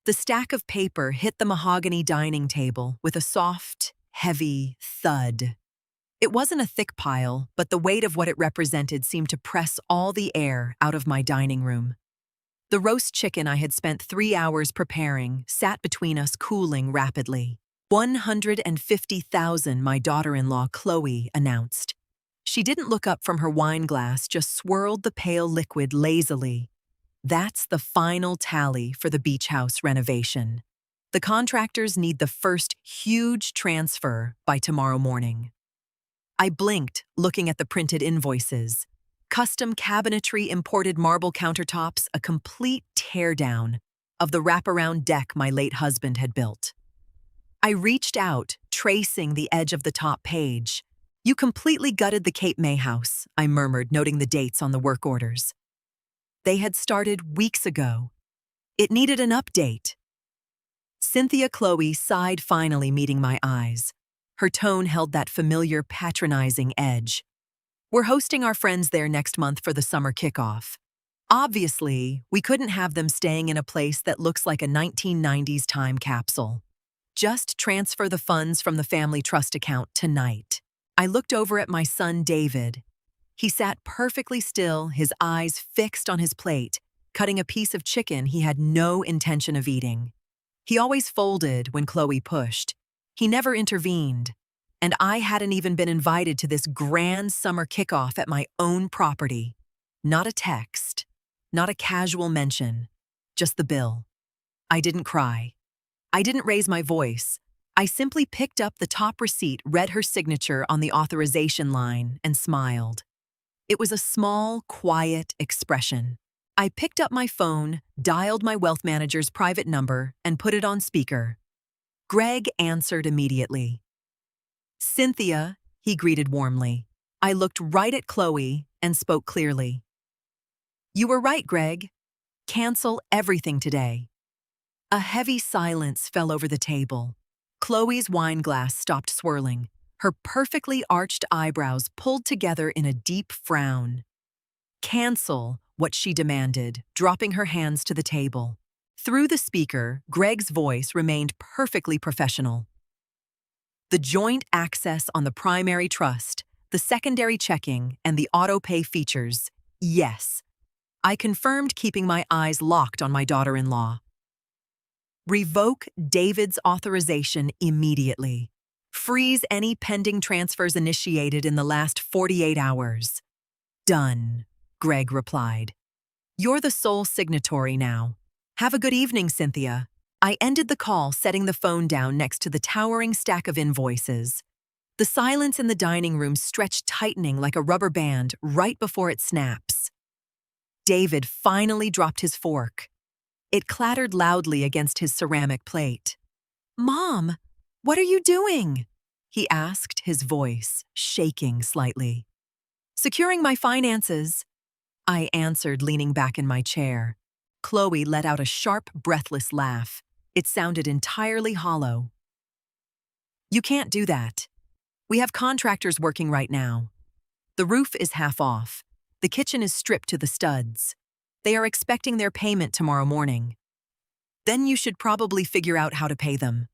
The stack of paper hit the mahogany dining table with a soft, heavy thud. It wasn't a thick pile, but the weight of what it represented seemed to press all the air out of my dining room. The roast chicken I had spent 3 hours preparing sat between us, cooling rapidly. 150,000, my daughter-in-law Chloe announced. She didn't look up from her wine glass, just swirled the pale liquid lazily. That's the final tally for the beach house renovation. The contractors need the first huge transfer by tomorrow morning. I blinked, looking at the printed invoices. Custom cabinetry, imported marble countertops, a complete teardown of the wraparound deck my late husband had built. I reached out, tracing the edge of the top page. "You completely gutted the Cape May house," I murmured, noting the dates on the work orders. They had started weeks ago. It needed an update. Cynthia Chloe sighed, finally meeting my eyes. Her tone held that familiar, patronizing edge. "We're hosting our friends there next month for the summer kickoff. Obviously, we couldn't have them staying in a place that looks like a 1990s time capsule. Just transfer the funds from the family trust account tonight." I looked over at my son, David. He sat perfectly still, his eyes fixed on his plate, cutting a piece of chicken he had no intention of eating. He always folded when Chloe pushed. He never intervened. And I hadn't even been invited to this grand summer kickoff at my own property. Not a text, not a casual mention, just the bill. I didn't cry. I didn't raise my voice. I simply picked up the top receipt, read her signature on the authorization line, and smiled. It was a small, quiet expression. I picked up my phone, dialed my wealth manager's private number, and put it on speaker. Greg answered immediately. "Cynthia," he greeted warmly. I looked right at Chloe and spoke clearly. "You were right, Greg. Cancel everything today." A heavy silence fell over the table. Chloe's wine glass stopped swirling. Her perfectly arched eyebrows pulled together in a deep frown. "Cancel," what she demanded, dropping her hands to the table. Through the speaker, Greg's voice remained perfectly professional. "The joint access on the primary trust, the secondary checking, and the auto-pay features, yes." I confirmed, keeping my eyes locked on my daughter-in-law. "Revoke David's authorization immediately. Freeze any pending transfers initiated in the last 48 hours. "Done," Greg replied. "You're the sole signatory now. Have a good evening, Cynthia." I ended the call, setting the phone down next to the towering stack of invoices. The silence in the dining room stretched, tightening like a rubber band right before it snaps. David finally dropped his fork. It clattered loudly against his ceramic plate. "Mom, what are you doing?" he asked, his voice shaking slightly. "Securing my finances," I answered, leaning back in my chair. Chloe let out a sharp, breathless laugh. It sounded entirely hollow. "You can't do that. We have contractors working right now. The roof is half off. The kitchen is stripped to the studs. They are expecting their payment tomorrow morning. Then you should probably figure out how to pay them,"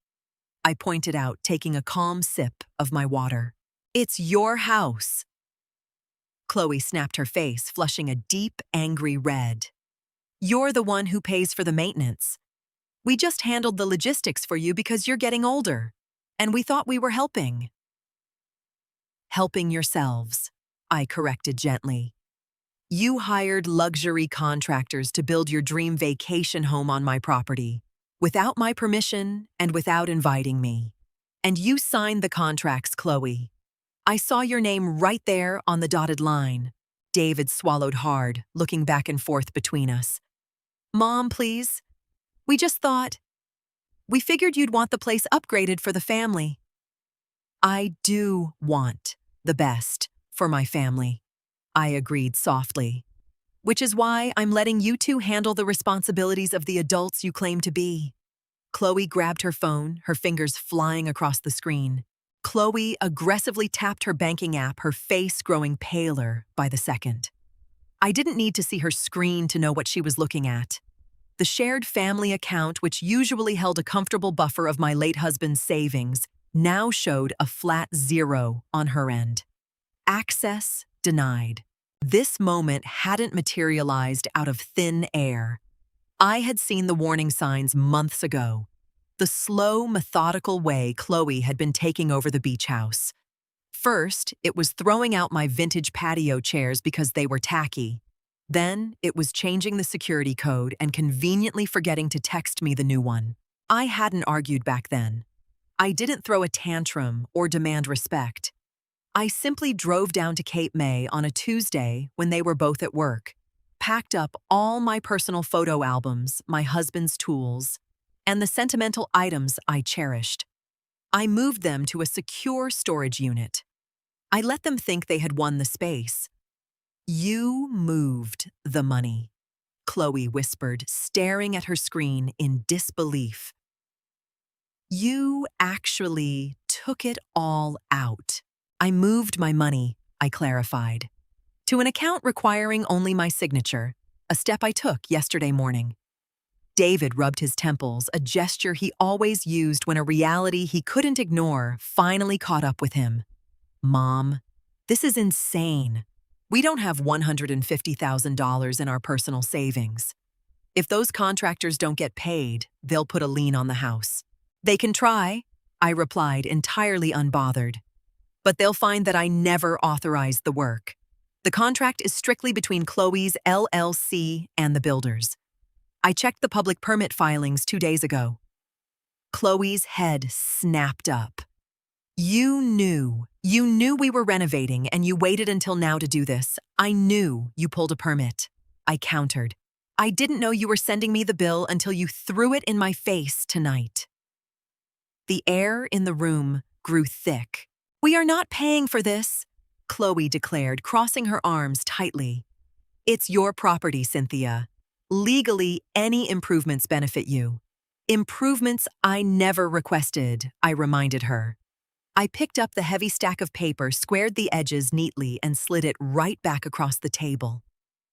I pointed out, taking a calm sip of my water. "It's your house." Chloe snapped her face, flushing a deep, angry red. "You're the one who pays for the maintenance. We just handled the logistics for you because you're getting older, and we thought we were helping." "Helping yourselves," I corrected gently. "You hired luxury contractors to build your dream vacation home on my property, without my permission and without inviting me. And you signed the contracts, Chloe. I saw your name right there on the dotted line." David swallowed hard, looking back and forth between us. "Mom, please. We just thought. We figured you'd want the place upgraded for the family." "I do want the best for my family," I agreed softly. "Which is why I'm letting you two handle the responsibilities of the adults you claim to be." Chloe grabbed her phone, her fingers flying across the screen. Chloe aggressively tapped her banking app, her face growing paler by the second. I didn't need to see her screen to know what she was looking at. The shared family account, which usually held a comfortable buffer of my late husband's savings, now showed a flat zero on her end. Access denied. This moment hadn't materialized out of thin air. I had seen the warning signs months ago. The slow, methodical way Chloe had been taking over the beach house. First, it was throwing out my vintage patio chairs because they were tacky. Then, it was changing the security code and conveniently forgetting to text me the new one. I hadn't argued back then. I didn't throw a tantrum or demand respect. I simply drove down to Cape May on a Tuesday when they were both at work, packed up all my personal photo albums, my husband's tools, and the sentimental items I cherished. I moved them to a secure storage unit. I let them think they had won the space. "You moved the money," Chloe whispered, staring at her screen in disbelief. "You actually took it all out." "I moved my money," I clarified, "to an account requiring only my signature, a step I took yesterday morning." David rubbed his temples, a gesture he always used when a reality he couldn't ignore finally caught up with him. "Mom, this is insane. We don't have $150,000 in our personal savings. If those contractors don't get paid, they'll put a lien on the house." "They can try," I replied, entirely unbothered. "But they'll find that I never authorized the work. The contract is strictly between Chloe's LLC and the builders. I checked the public permit filings 2 days ago." Chloe's head snapped up. You knew we were renovating and you waited until now to do this. I knew you pulled a permit." I countered. "I didn't know you were sending me the bill until you threw it in my face tonight." The air in the room grew thick. "We are not paying for this," Chloe declared, crossing her arms tightly. "It's your property, Cynthia. Legally, any improvements benefit you." "Improvements I never requested," I reminded her. I picked up the heavy stack of paper, squared the edges neatly, and slid it right back across the table.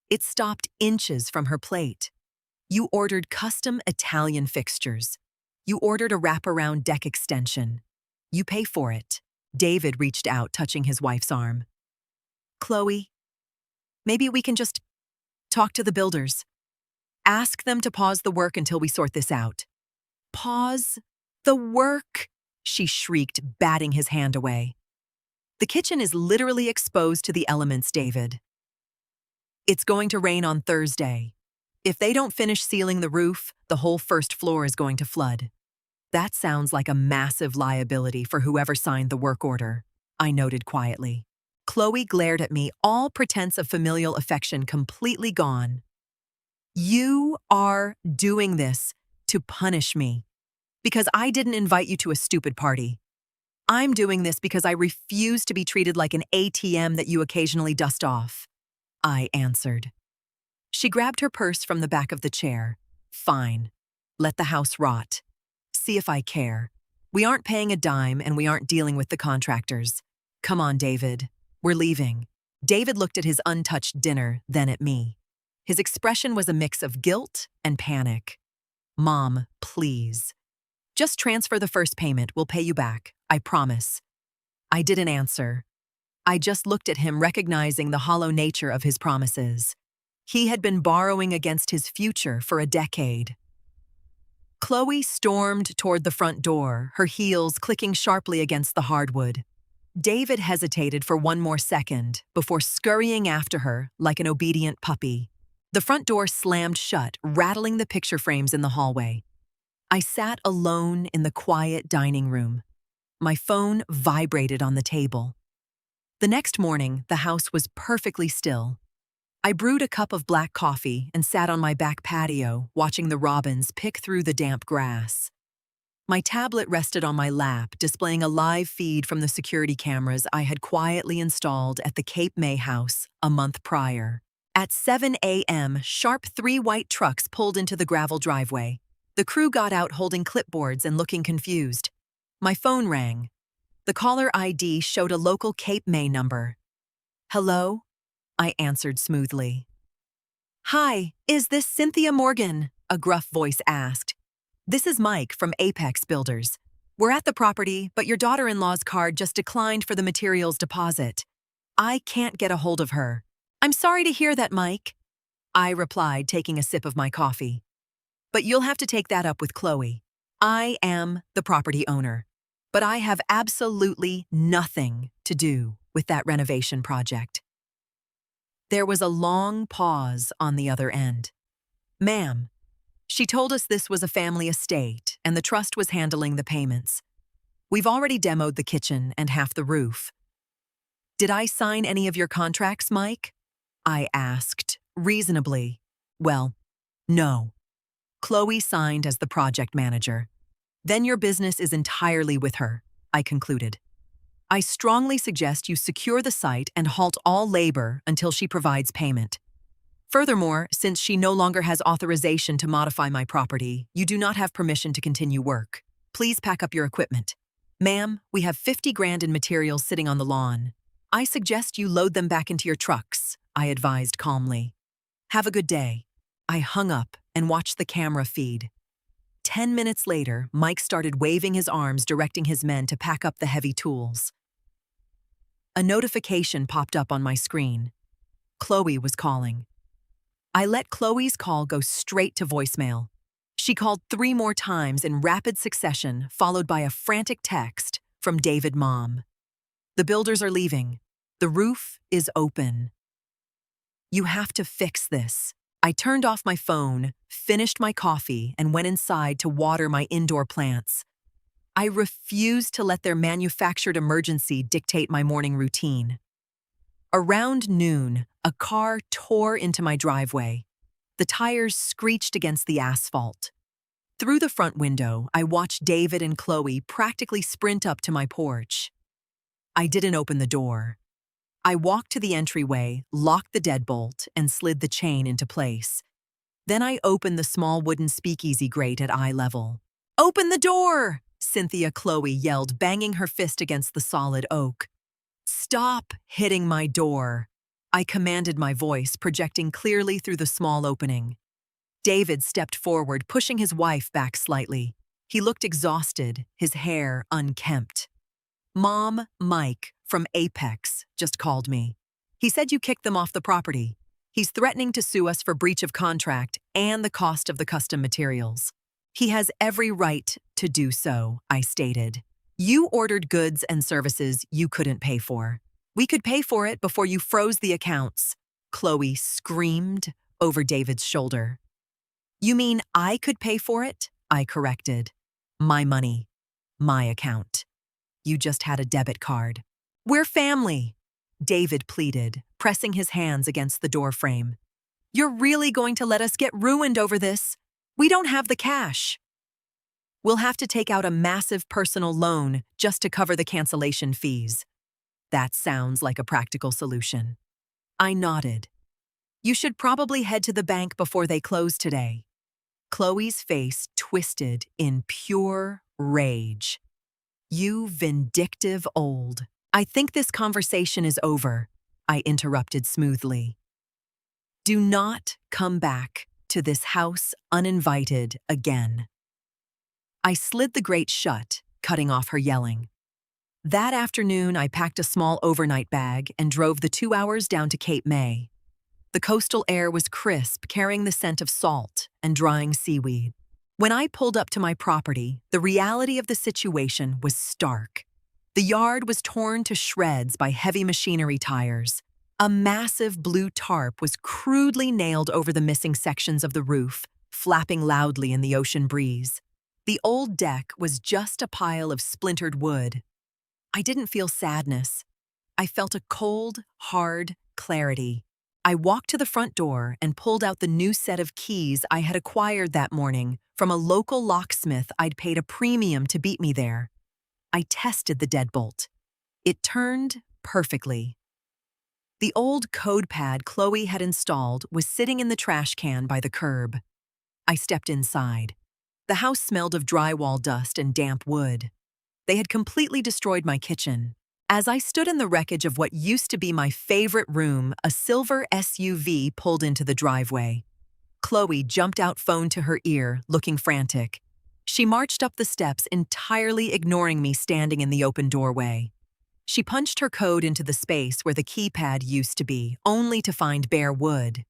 It stopped inches from her plate. "You ordered custom Italian fixtures. You ordered a wraparound deck extension. You pay for it." David reached out, touching his wife's arm. "Chloe, maybe we can just talk to the builders. Ask them to pause the work until we sort this out." "Pause the work?" she shrieked, batting his hand away. "The kitchen is literally exposed to the elements, David. It's going to rain on Thursday. If they don't finish sealing the roof, the whole first floor is going to flood." "That sounds like a massive liability for whoever signed the work order," I noted quietly. Chloe glared at me, all pretense of familial affection completely gone. "You are doing this to punish me, because I didn't invite you to a stupid party. I'm doing this because I refuse to be treated like an ATM that you occasionally dust off," I answered. She grabbed her purse from the back of the chair. "Fine. Let the house rot. See if I care. We aren't paying a dime and we aren't dealing with the contractors. Come on, David. We're leaving." David looked at his untouched dinner, then at me. His expression was a mix of guilt and panic. "Mom, please. Just transfer the first payment. We'll pay you back. I promise." I didn't answer. I just looked at him, recognizing the hollow nature of his promises. He had been borrowing against his future for a decade. Chloe stormed toward the front door, her heels clicking sharply against the hardwood. David hesitated for one more second before scurrying after her like an obedient puppy. The front door slammed shut, rattling the picture frames in the hallway. I sat alone in the quiet dining room. My phone vibrated on the table. The next morning, the house was perfectly still. I brewed a cup of black coffee and sat on my back patio, watching the robins pick through the damp grass. My tablet rested on my lap, displaying a live feed from the security cameras I had quietly installed at the Cape May house a month prior. At 7 a.m., sharp 3 white trucks pulled into the gravel driveway. The crew got out holding clipboards and looking confused. My phone rang. The caller ID showed a local Cape May number. "Hello?" I answered smoothly. "Hi, is this Cynthia Morgan?" A gruff voice asked. "This is Mike from Apex Builders. We're at the property, but your daughter-in-law's card just declined for the materials deposit. I can't get a hold of her." "I'm sorry to hear that, Mike," I replied, taking a sip of my coffee. "But you'll have to take that up with Chloe. I am the property owner, but I have absolutely nothing to do with that renovation project." There was a long pause on the other end. "Ma'am, she told us this was a family estate and the trust was handling the payments. We've already demoed the kitchen and half the roof." "Did I sign any of your contracts, Mike?" I asked, reasonably. "Well, no. Chloe signed as the project manager. Then your business is entirely with her," I concluded. "I strongly suggest you secure the site and halt all labor until she provides payment. Furthermore, since she no longer has authorization to modify my property, you do not have permission to continue work. Please pack up your equipment. Ma'am, we have 50 grand in materials sitting on the lawn. I suggest you load them back into your trucks," I advised calmly. "Have a good day." I hung up and watched the camera feed. 10 minutes later, Mike started waving his arms, directing his men to pack up the heavy tools. A notification popped up on my screen. Chloe was calling. I let Chloe's call go straight to voicemail. She called 3 more times in rapid succession, followed by a frantic text from David Mom. "The builders are leaving. The roof is open. You have to fix this." I turned off my phone, finished my coffee, and went inside to water my indoor plants. I refused to let their manufactured emergency dictate my morning routine. Around noon, a car tore into my driveway. The tires screeched against the asphalt. Through the front window, I watched David and Chloe practically sprint up to my porch. I didn't open the door. I walked to the entryway, locked the deadbolt, and slid the chain into place. Then I opened the small wooden speakeasy grate at eye level. "Open the door!" Cynthia Chloe yelled, banging her fist against the solid oak. "Stop hitting my door," I commanded, my voice projecting clearly through the small opening. David stepped forward, pushing his wife back slightly. He looked exhausted, his hair unkempt. "Mom, Mike from Apex just called me. He said you kicked them off the property. He's threatening to sue us for breach of contract and the cost of the custom materials." "He has every right to do so," I stated. "You ordered goods and services you couldn't pay for. We could pay for it before you froze the accounts," Chloe screamed over David's shoulder. "You mean I could pay for it?" I corrected. "My money, my account. You just had a debit card." "We're family," David pleaded, pressing his hands against the doorframe. "You're really going to let us get ruined over this? We don't have the cash." "We'll have to take out a massive personal loan just to cover the cancellation fees." "That sounds like a practical solution." I nodded. "You should probably head to the bank before they close today." Chloe's face twisted in pure rage. "You vindictive old." "I think this conversation is over," I interrupted smoothly. "Do not come back to this house uninvited again." I slid the grate shut, cutting off her yelling. That afternoon, I packed a small overnight bag and drove the 2 hours down to Cape May. The coastal air was crisp, carrying the scent of salt and drying seaweed. When I pulled up to my property, the reality of the situation was stark. The yard was torn to shreds by heavy machinery tires. A massive blue tarp was crudely nailed over the missing sections of the roof, flapping loudly in the ocean breeze. The old deck was just a pile of splintered wood. I didn't feel sadness. I felt a cold, hard clarity. I walked to the front door and pulled out the new set of keys I had acquired that morning from a local locksmith I'd paid a premium to beat me there. I tested the deadbolt. It turned perfectly. The old code pad Chloe had installed was sitting in the trash can by the curb. I stepped inside. The house smelled of drywall dust and damp wood. They had completely destroyed my kitchen. As I stood in the wreckage of what used to be my favorite room, a silver SUV pulled into the driveway. Chloe jumped out, phone to her ear, looking frantic. She marched up the steps, entirely ignoring me standing in the open doorway. She punched her code into the space where the keypad used to be, only to find bare wood.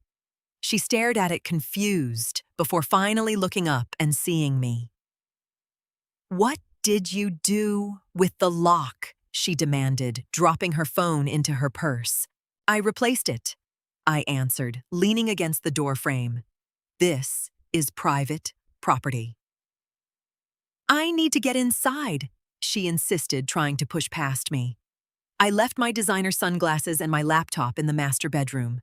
She stared at it confused, before finally looking up and seeing me. "What did you do with the lock?" she demanded, dropping her phone into her purse. "I replaced it," I answered, leaning against the doorframe. "This is private property." "I need to get inside," she insisted, trying to push past me. I left my designer sunglasses and my laptop in the master bedroom.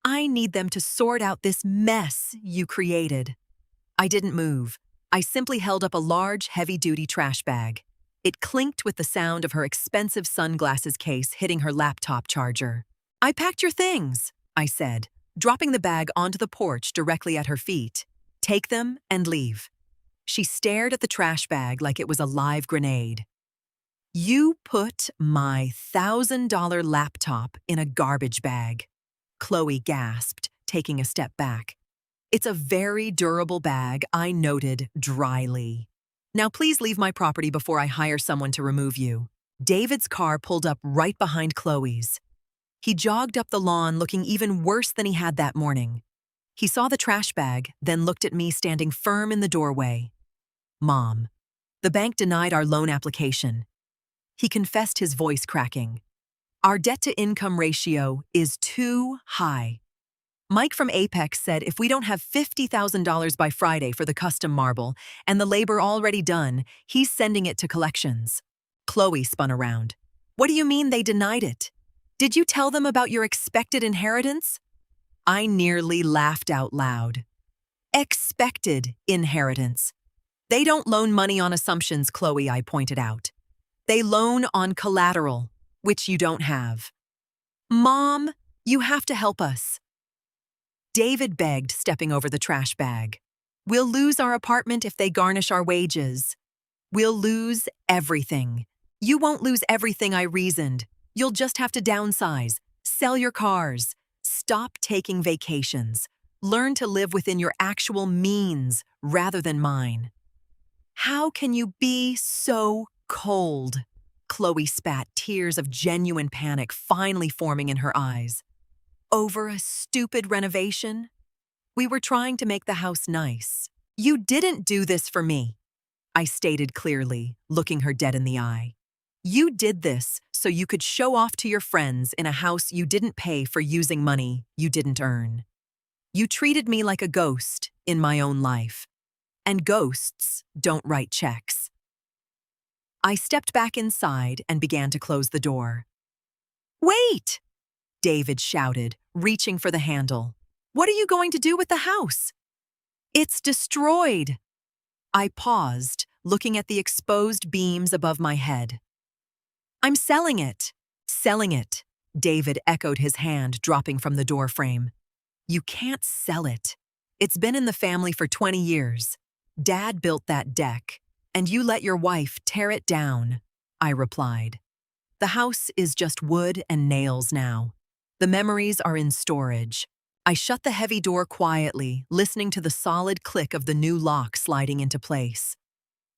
"I need them to sort out this mess you created." I didn't move. I simply held up a large, heavy-duty trash bag. It clinked with the sound of her expensive sunglasses case hitting her laptop charger. "I packed your things," I said, dropping the bag onto the porch directly at her feet. "Take them and leave." She stared at the trash bag like it was a live grenade. "You put my $1,000 laptop in a garbage bag," Chloe gasped, taking a step back. "It's a very durable bag," I noted dryly. "Now please leave my property before I hire someone to remove you." David's car pulled up right behind Chloe's. He jogged up the lawn looking even worse than he had that morning. He saw the trash bag, then looked at me standing firm in the doorway. "Mom, the bank denied our loan application." He confessed, his voice cracking. "Our debt-to-income ratio is too high. Mike from Apex said if we don't have $50,000 by Friday for the custom marble and the labor already done, he's sending it to collections." Chloe spun around. "What do you mean they denied it? Did you tell them about your expected inheritance?" I nearly laughed out loud. "Expected inheritance. They don't loan money on assumptions, Chloe," I pointed out. "They loan on collateral, which you don't have." "Mom, you have to help us," David begged, stepping over the trash bag. "We'll lose our apartment if they garnish our wages. We'll lose everything." "You won't lose everything," I reasoned. "You'll just have to downsize, sell your cars, stop taking vacations, learn to live within your actual means rather than mine." "How can you be so cold?" Chloe spat, tears of genuine panic finally forming in her eyes. "Over a stupid renovation? We were trying to make the house nice." "You didn't do this for me," I stated clearly, looking her dead in the eye. "You did this so you could show off to your friends in a house you didn't pay for using money you didn't earn. You treated me like a ghost in my own life. And ghosts don't write checks." I stepped back inside and began to close the door. "Wait!" David shouted, reaching for the handle. "What are you going to do with the house?" "It's destroyed." I paused, looking at the exposed beams above my head. "I'm selling it." "Selling it," David echoed, his hand dropping from the doorframe. "You can't sell it. It's been in the family for 20 years. Dad built that deck, and you let your wife tear it down," I replied. "The house is just wood and nails now. The memories are in storage." I shut the heavy door quietly, listening to the solid click of the new lock sliding into place.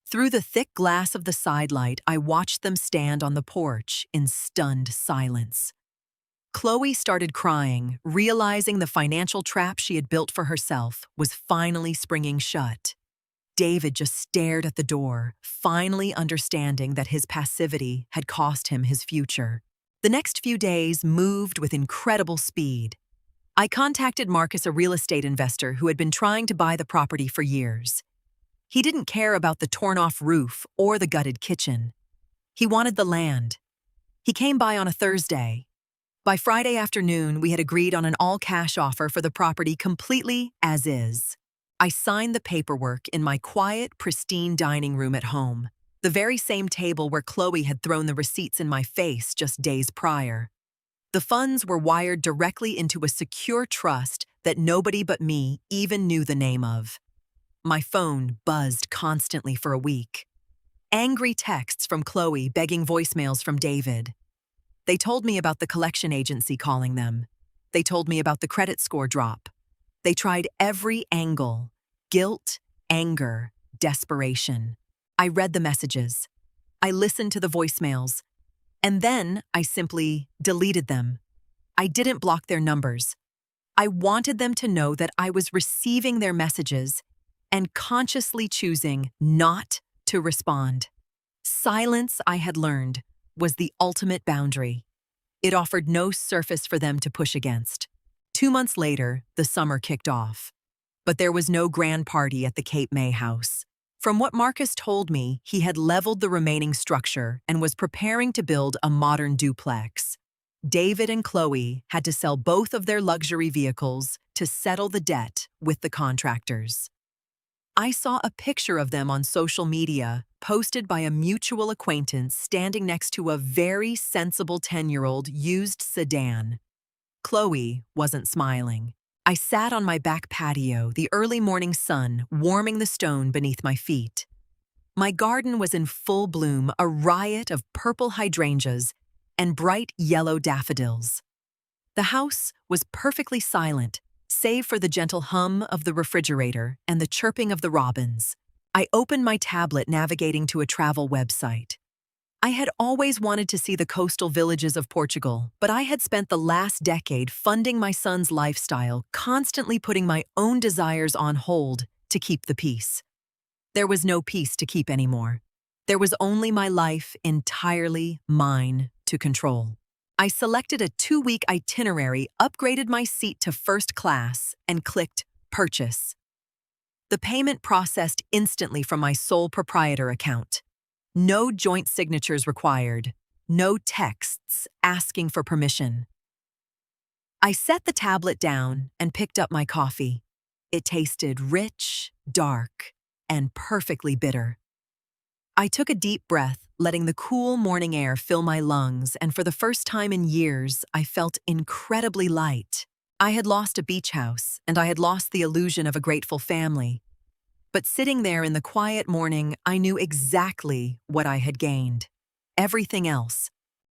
Through the thick glass of the sidelight, I watched them stand on the porch in stunned silence. Chloe started crying, realizing the financial trap she had built for herself was finally springing shut. David just stared at the door, finally understanding that his passivity had cost him his future. The next few days moved with incredible speed. I contacted Marcus, a real estate investor who had been trying to buy the property for years. He didn't care about the torn-off roof or the gutted kitchen. He wanted the land. He came by on a Thursday. By Friday afternoon, we had agreed on an all-cash offer for the property completely as is. I signed the paperwork in my quiet, pristine dining room at home, the very same table where Chloe had thrown the receipts in my face just days prior. The funds were wired directly into a secure trust that nobody but me even knew the name of. My phone buzzed constantly for a week. Angry texts from Chloe, begging voicemails from David. They told me about the collection agency calling them. They told me about the credit score drop. They tried every angle: guilt, anger, desperation. I read the messages. I listened to the voicemails. And then I simply deleted them. I didn't block their numbers. I wanted them to know that I was receiving their messages and consciously choosing not to respond. Silence, I had learned, was the ultimate boundary. It offered no surface for them to push against. 2 months later, the summer kicked off. But there was no grand party at the Cape May house. From what Marcus told me, he had leveled the remaining structure and was preparing to build a modern duplex. David and Chloe had to sell both of their luxury vehicles to settle the debt with the contractors. I saw a picture of them on social media, posted by a mutual acquaintance standing next to a very sensible 10-year-old used sedan. Chloe wasn't smiling. I sat on my back patio, the early morning sun warming the stone beneath my feet. My garden was in full bloom, a riot of purple hydrangeas and bright yellow daffodils. The house was perfectly silent, save for the gentle hum of the refrigerator and the chirping of the robins. I opened my tablet navigating to a travel website. I had always wanted to see the coastal villages of Portugal, but I had spent the last decade funding my son's lifestyle, constantly putting my own desires on hold to keep the peace. There was no peace to keep anymore. There was only my life entirely mine to control. I selected a 2-week itinerary, upgraded my seat to first class, and clicked Purchase. The payment processed instantly from my sole proprietor account. No joint signatures required. No texts asking for permission. I set the tablet down and picked up my coffee. It tasted rich, dark, and perfectly bitter. I took a deep breath, letting the cool morning air fill my lungs, and for the first time in years, I felt incredibly light. I had lost a beach house, and I had lost the illusion of a grateful family. But sitting there in the quiet morning, I knew exactly what I had gained. Everything else: